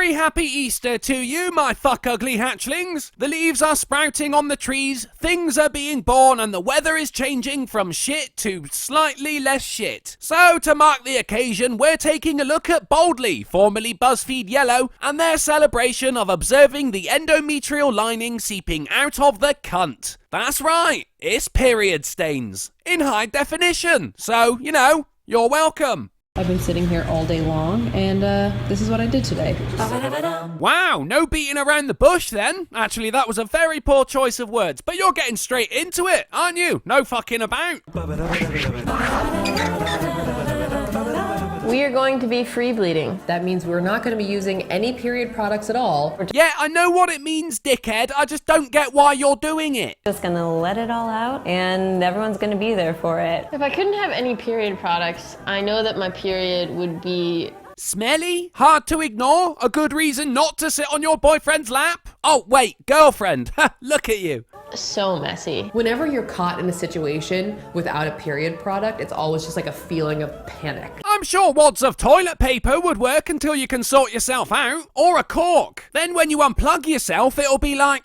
very happy Easter to you, my fuck ugly hatchlings. The leaves are sprouting on the trees, things are being born, and the weather is changing from shit to slightly less shit. So, to mark the occasion, we're taking a look at Boldly, formerly BuzzFeed Yellow, and their celebration of observing the endometrial lining seeping out of the cunt. That's right, it's period stains. In high definition. So, you know, you're welcome. I've been sitting here all day long, and this is what I did today. Wow, no beating around the bush then. Actually, that was a very poor choice of words, but you're getting straight into it, aren't you? No fucking about. We are going to be free bleeding. That means we're not going to be using any period products at all. Yeah, I know what it means, dickhead. I just don't get why you're doing it. Just gonna let it all out, and everyone's gonna be there for it. If I couldn't have any period products, I know that my period would be smelly? Hard to ignore? A good reason not to sit on your boyfriend's lap? Oh, wait, girlfriend. Look at you. so messy. Whenever you're caught in a situation without a period product, it's always just like a feeling of panic. I'm sure wads of toilet paper would work until you can sort yourself out. Or a cork. Then when you unplug yourself, it'll be like...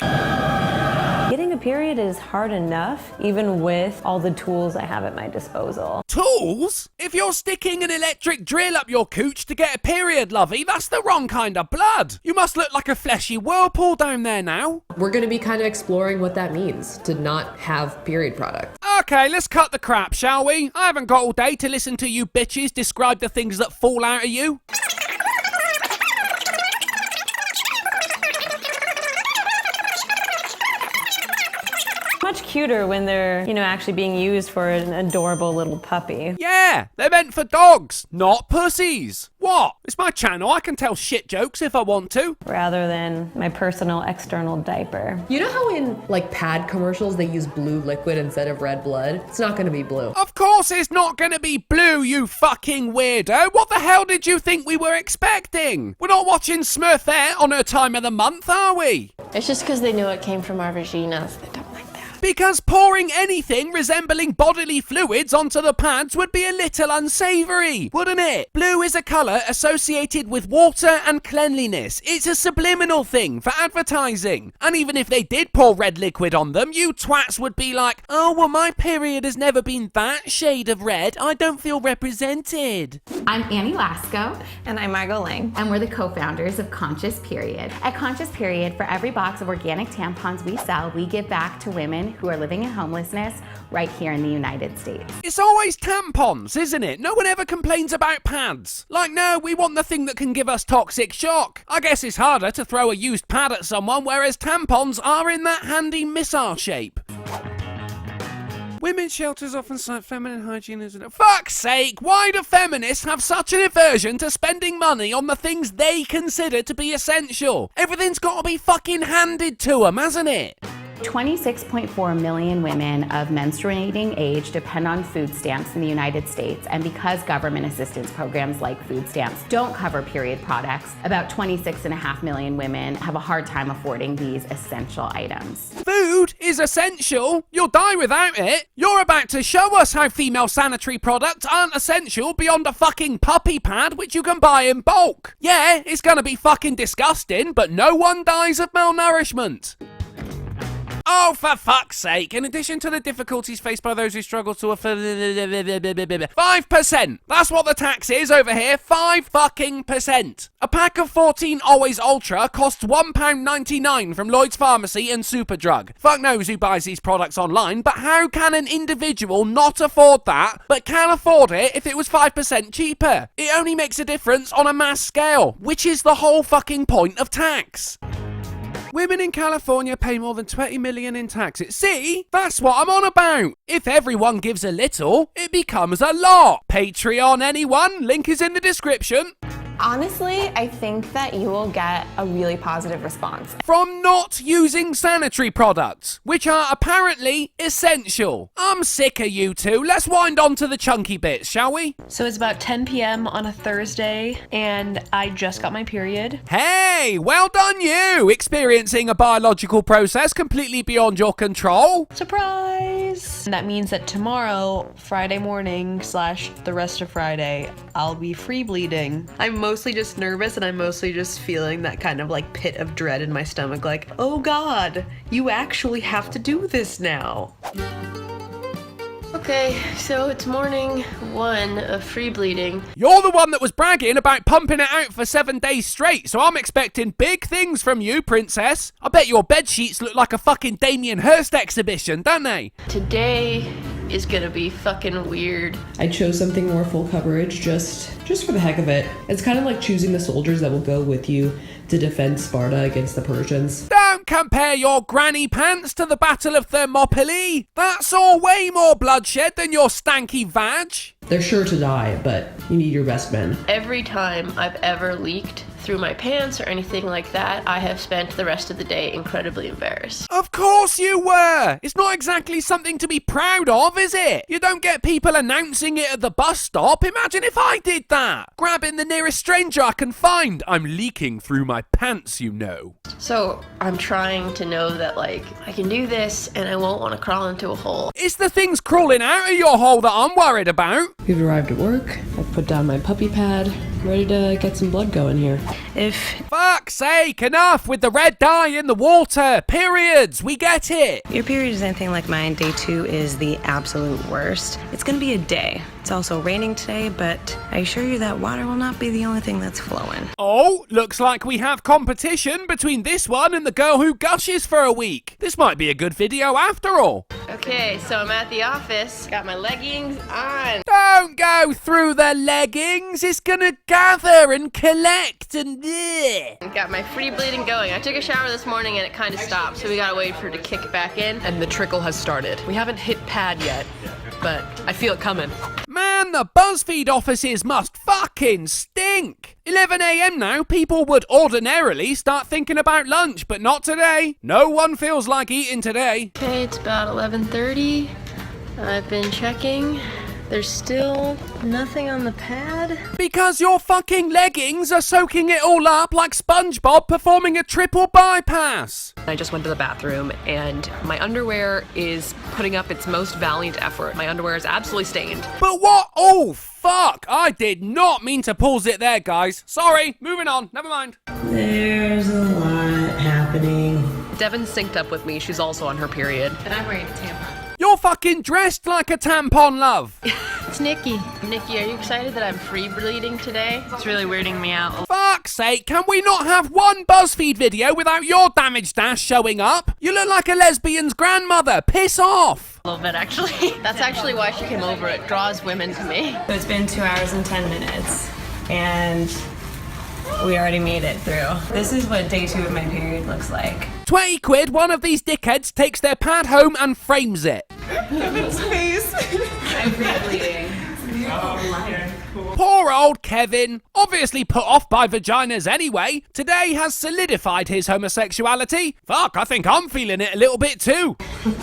Getting a period is hard enough, even with all the tools I have at my disposal. Tools? If you're sticking an electric drill up your cooch to get a period, lovey, that's the wrong kind of blood. You must look like a fleshy whirlpool down there now. We're going to be kind of exploring what that means to not have period products. Okay, let's cut the crap, shall we? I haven't got all day to listen to you bitches describe the things that fall out of you. Much cuter when they're, actually being used for an adorable little puppy. Yeah, they're meant for dogs, not pussies. What? It's my channel, I can tell shit jokes if I want to. Rather than my personal external diaper. You know how in pad commercials they use blue liquid instead of red blood? It's not gonna be blue. Of course it's not gonna be blue, you fucking weirdo. What the hell did you think we were expecting? We're not watching Smurfette on her time of the month, are we? It's just because they knew it came from our vaginas. They don't like that. Because pouring anything resembling bodily fluids onto the pads would be a little unsavoury, wouldn't it? Blue is a colour associated with water and cleanliness. It's a subliminal thing for advertising. And even if they did pour red liquid on them, you twats would be like, oh, well, my period has never been that shade of red. I don't feel represented. I'm Annie Lasco. And I'm Margot Lang. And we're the co-founders of Conscious Period. At Conscious Period, for every box of organic tampons we sell, we give back to women who are living in homelessness right here in the United States. It's always tampons, isn't it? No one ever complains about pads. Like, no, we want the thing that can give us toxic shock. I guess it's harder to throw a used pad at someone, whereas tampons are in that handy missile shape. Women's shelters often cite feminine hygiene as an... Fuck's sake, why do feminists have such an aversion to spending money on the things they consider to be essential? Everything's got to be fucking handed to them, hasn't it? 26.4 million women of menstruating age depend on food stamps in the United States, and because government assistance programs like food stamps don't cover period products, about 26.5 million women have a hard time affording these essential items. Food is essential? You'll die without it. You're about to show us how female sanitary products aren't essential beyond a fucking puppy pad which you can buy in bulk. Yeah, it's gonna be fucking disgusting, but no one dies of malnourishment. Oh, for fuck's sake. In addition to the difficulties faced by those who struggle to afford 5%. That's what the tax is over here. 5%. A pack of 14 Always Ultra costs £1.99 from Lloyd's Pharmacy and Superdrug. Fuck knows who buys these products online, but how can an individual not afford that, but can afford it if it was 5% cheaper? It only makes a difference on a mass scale, which is the whole fucking point of tax. Women in California pay more than $20 million in taxes. See? That's what I'm on about. If everyone gives a little, it becomes a lot. Patreon, anyone? Link is in the description. Honestly, I think that you will get a really positive response. From not using sanitary products, which are apparently essential. I'm sick of you two. Let's wind on to the chunky bits, shall we? So it's about 10 p.m. on a Thursday, and I just got my period. Hey, well done you! Experiencing a biological process completely beyond your control. Surprise! days. That means that tomorrow, Friday morning / the rest of Friday, I'll be free bleeding. I'm mostly just nervous, and I'm mostly just feeling that kind of like pit of dread in my stomach, like, oh God, you actually have to do this now. Okay, so it's morning 1 of free bleeding. You're the one that was bragging about pumping it out for 7 days straight, so I'm expecting big things from you, princess. I bet your bed sheets look like a fucking Damien Hirst exhibition, don't they? Today is gonna be fucking weird. I chose something more full coverage just for the heck of it. It's kind of like choosing the soldiers that will go with you to defend Sparta against the Persians. Don't compare your granny pants to the Battle of Thermopylae. That saw way more bloodshed than your stanky vag. They're sure to die, but you need your best men. Every time I've ever leaked through my pants or anything like that, I have spent the rest of the day incredibly embarrassed. Of course you were! It's not exactly something to be proud of, is it? You don't get people announcing it at the bus stop. Imagine if I did that! Grabbing the nearest stranger I can find. I'm leaking through my pants, you know. So I'm trying to know that, like, I can do this and I won't want to crawl into a hole. It's the things crawling out of your hole that I'm worried about. We've arrived at work. I've put down my puppy pad, ready to get some blood going here. Fuck's sake, enough with the red dye in the water. Periods, we get it. Your period is anything like mine, day 2 is the absolute worst. It's gonna be a day. It's also raining today, but I assure you that water will not be the only thing that's flowing. Oh, looks like we have competition between this one and the girl who gushes for a week. This might be a good video after all. Okay, so I'm at the office, got my leggings on. Don't go through the leggings. It's gonna gather and collect and Got my free bleeding going. I took a shower this morning and it kind of stopped, so we gotta wait for it to kick back in. And the trickle has started. We haven't hit pad yet, but I feel it coming. Man, the BuzzFeed offices must fucking stink. 11 a.m. now, people would ordinarily start thinking about lunch, but not today. No one feels like eating today. Okay, it's about 11:30. I've been checking. There's still nothing on the pad. Because your fucking leggings are soaking it all up like SpongeBob performing a triple bypass. I just went to the bathroom and my underwear is putting up its most valiant effort. My underwear is absolutely stained. But what? Oh, fuck. I did not mean to pause it there, guys. Sorry. Moving on. Never mind. There's a lot happening. Devin synced up with me. She's also on her period. And I'm wearing a tampon. You're fucking dressed like a tampon, love. It's Nikki. Nikki, are you excited that I'm free bleeding today? It's really weirding me out. Fuck's sake, can we not have one BuzzFeed video without your damage dash showing up? You look like a lesbian's grandmother. Piss off. A little bit, actually. That's actually why she came over. It draws women to me. So it's been 2 hours and 10 minutes, and we already made it through. This is what day 2 of my period looks like. 20 quid, one of these dickheads takes their pad home and frames it. Kevin's face. I'm bleeding. Poor old Kevin, obviously put off by vaginas anyway, today has solidified his homosexuality. Fuck, I think I'm feeling it a little bit too.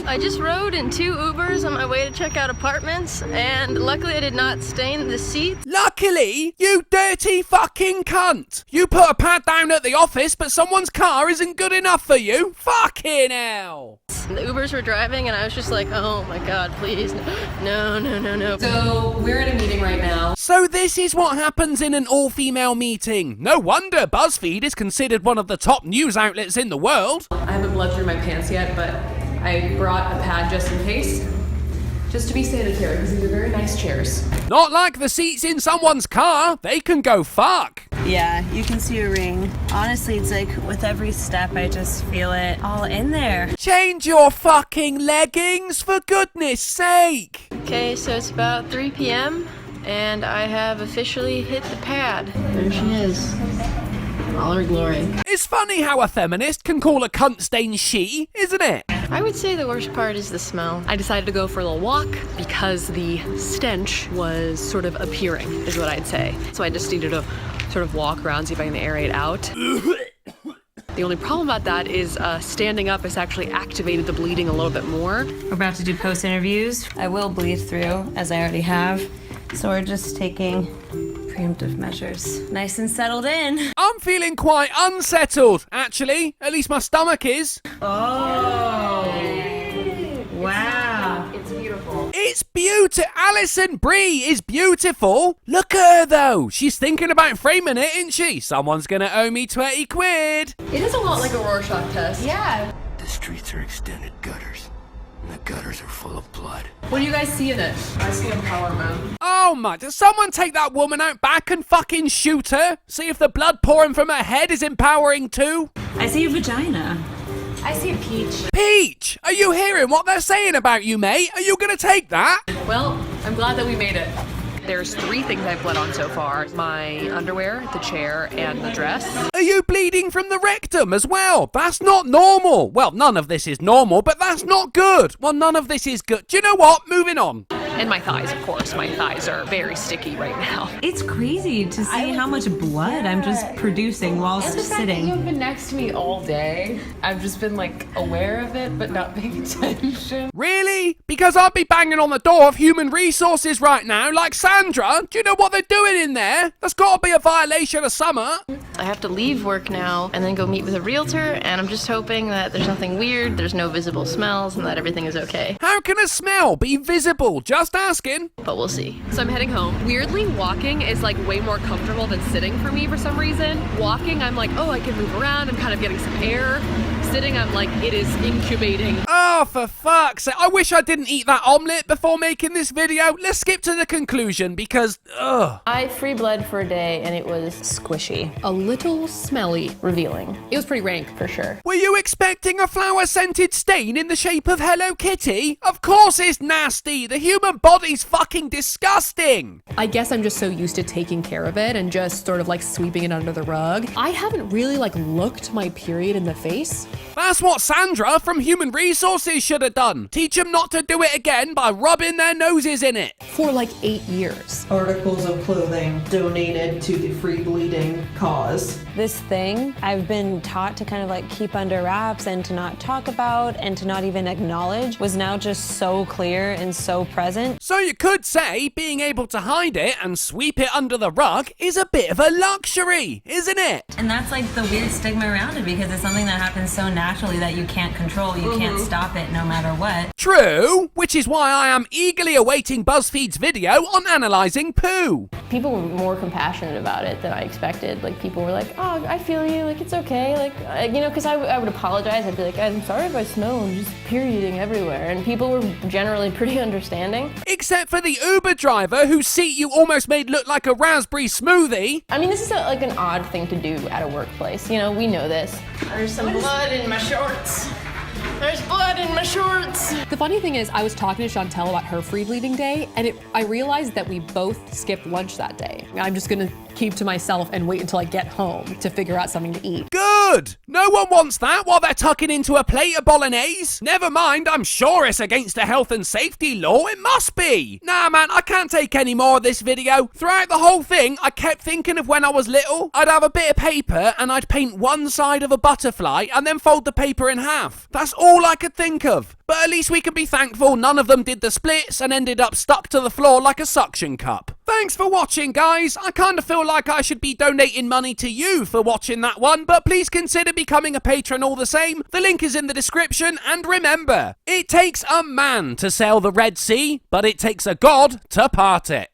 I just rode in 2 Ubers on my way to check out apartments, and luckily I did not stain the seats. Luckily, you dirty fucking cunt. You put a pad down at the office, but someone's car isn't good enough for you. Fucking hell. The Ubers were driving, and I was just like, oh my god, please, no, no, no, no. So we're in a meeting right now. So this is what happens in an all-female meeting. No wonder BuzzFeed is considered one of the top news outlets in the world. I haven't bled through my pants yet, but I brought a pad just in case. Just to be sanitary, because these are very nice chairs. Not like the seats in someone's car. They can go fuck. Yeah, you can see a ring. Honestly, it's like with every step, I just feel it all in there. Change your fucking leggings, for goodness sake. Okay, so it's about 3 p.m., and I have officially hit the pad. There she is. All her glory. It's funny how a feminist can call a cunt stain she, isn't it? I would say the worst part is the smell. I decided to go for a little walk because the stench was sort of appearing, is what I'd say. So I just needed to sort of walk around, see if I can aerate out. The only problem about that is standing up has actually activated the bleeding a little bit more. We're about to do post interviews. I will bleed through, as I already have. So we're just taking preemptive measures. Nice and settled in. I'm feeling quite unsettled, actually. At least my stomach is. Oh. Wow. Alison Brie is beautiful. Look at her though. She's thinking about framing it, isn't she? Someone's gonna owe me 20 quid. It is a lot like a Rorschach test. Yeah. The streets are extended gutters, and the gutters are full of blood. What do you guys see in it? I see empowerment. Oh my, does someone take that woman out back and fucking shoot her? See if the blood pouring from her head is empowering too? I see a vagina. I see a peach. Peach! Are you hearing what they're saying about you, mate? Are you gonna take that? Well, I'm glad that we made it. There's 3 things I've bled on so far. My underwear, the chair, and the dress. Are you bleeding from the rectum as well? That's not normal. Well, none of this is normal, but that's not good. Well, none of this is good. Do you know what? Moving on. And my thighs, of course. My thighs are very sticky right now. It's crazy to see how much blood I'm just producing while sitting. You've been next to me all day. I've just been like aware of it, but not paying attention. Really? Because I'd be banging on the door of human resources right now, like Sandra. Do you know what they're doing in there? That's gotta be a violation of summer. I have to leave work now and then go meet with a realtor, and I'm just hoping that there's nothing weird, there's no visible smells, and that everything is okay. How can a smell be visible? Just asking. But we'll see. So I'm heading home. Weirdly, walking is like way more comfortable than sitting for me for some reason. Walking, I'm like, oh, I can move around. I'm kind of getting some air. Sitting, I'm like, it is incubating. Oh, for fuck's sake. I wish I didn't eat that omelette before making this video. Let's skip to the conclusion because, ugh. I free bled for a day and it was squishy. A little smelly. Revealing. It was pretty rank. For sure. Were you expecting a flower-scented stain in the shape of Hello Kitty? Of course it's nasty. The human body's fucking disgusting. I guess I'm just so used to taking care of it and just sort of like sweeping it under the rug. I haven't really like looked my period in the face. That's what Sandra from Human Resources should have done. Teach them not to do it again by rubbing their noses in it. For like 8 years. Articles of clothing donated to the free bleeding cause. This thing I've been taught to kind of like keep under wraps and to not talk about and to not even acknowledge was now just so clear and so present. So you could say being able to hide it and sweep it under the rug is a bit of a luxury, isn't it? And that's like the weird stigma around it because it's something that happens so naturally that you can't control, you can't stop it no matter what. True, which is why I am eagerly awaiting BuzzFeed's video on analysing poo. People were more compassionate about it than I expected. Like, people were like, oh, I feel you, like, it's okay. Like, you know, because I would apologize. I'd be like, I'm sorry if I smell, I'm just perioding everywhere. And people were generally pretty understanding. Except for the Uber driver whose seat you almost made look like a raspberry smoothie. I mean, this is like an odd thing to do at a workplace. You know, we know this. There's some blood in my shorts. There's blood in my shorts. The funny thing is, I was talking to Chantel about her free bleeding day, and I realized that we both skipped lunch that day. I'm just gonna keep to myself and wait until I get home to figure out something to eat. Good! No one wants that while they're tucking into a plate of bolognese. Never mind, I'm sure it's against a health and safety law. It must be. Nah, man, I can't take any more of this video. Throughout the whole thing, I kept thinking of when I was little. I'd have a bit of paper and I'd paint one side of a butterfly and then fold the paper in half. That's all I could think of. But at least we can be thankful none of them did the splits and ended up stuck to the floor like a suction cup. Thanks for watching, guys. I kind of feel like I should be donating money to you for watching that one, but please consider becoming a patron all the same. The link is in the description, and remember, it takes a man to sail the Red Sea, but it takes a god to part it.